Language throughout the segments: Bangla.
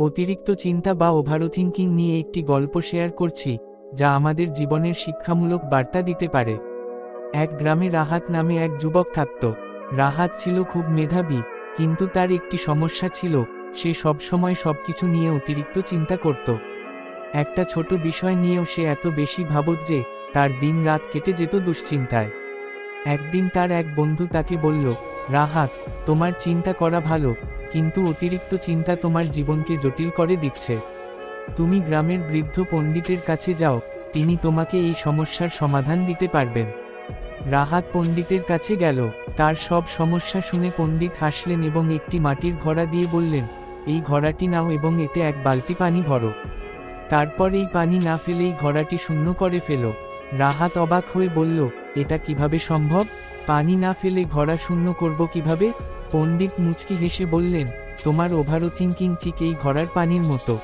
অতিরিক্ত চিন্তা বা ওভারথিংকিং নিয়ে একটি গল্প শেয়ার করছি, যা আমাদের জীবনের শিক্ষামূলক বার্তা দিতে পারে। এক গ্রামে রাহাত নামে এক যুবক থাকত। রাহাত ছিল খুব মেধাবী, কিন্তু তার একটি সমস্যা ছিল, সে সবসময় সবকিছু নিয়ে অতিরিক্ত চিন্তা করত। একটা ছোট বিষয় নিয়েও সে এত বেশি ভাবত যে তার দিন রাত কেটে যেত দুশ্চিন্তায়। একদিন তার এক বন্ধু তাকে বলল, রাহাত, তোমার চিন্তা করা ভালো, কিন্তু অতিরিক্ত চিন্তা তোমার জীবনকে জটিল করে দিচ্ছে। তুমি গ্রামের বৃদ্ধ পণ্ডিতের কাছে যাও, তিনি তোমাকে এই সমস্যার সমাধান দিতে পারবেন। রাহাত পণ্ডিতের কাছে গেল। তার সব সমস্যা শুনে পণ্ডিত হাসলেন এবং একটি মাটির ঘড়া দিয়ে বললেন, এই ঘড়াটি নাও এবং এতে এক বালতি পানি ভরো। তারপর এই পানি না ফেলেই ঘড়াটি শূন্য করে ফেলো। রাহাত অবাক হয়ে বলল, এটা কিভাবে সম্ভব? পানি না ফেলে ঘড়া শূন্য করব কিভাবে? পণ্ডিত মুচকি হেসে বললেন, তোমার ওভারথিংকিং ঠিক এই ঘড়ার পানির মতো।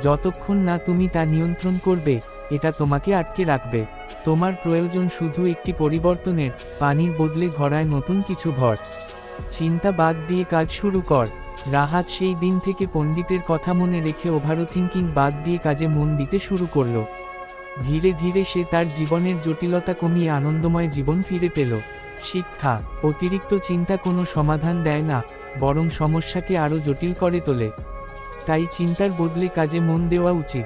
যতক্ষণ না তুমি তা নিয়ন্ত্রণ করবে, এটা তোমাকে আটকে রাখবে। তোমার প্রয়োজন শুধু একটি পরিবর্তনের, পানির বদলে ঘড়ায় নতুন কিছু ভর। চিন্তা বাদ দিয়ে কাজ শুরু কর। রাহাত সেই দিন থেকে পণ্ডিতের কথা মনে রেখে ওভারথিংকিং বাদ দিয়ে কাজে মন দিতে শুরু করল। ধীরে ধীরে সে তার জীবনের জটিলতা কমিয়ে আনন্দময় জীবন ফিরে পেল। শিক্ষা: অতিরিক্ত চিন্তা কোনো সমাধান দেয় না, বরং সমস্যাকে আরও জটিল করে তোলে। তাই চিন্তার বদলে কাজে মন দেওয়া উচিত।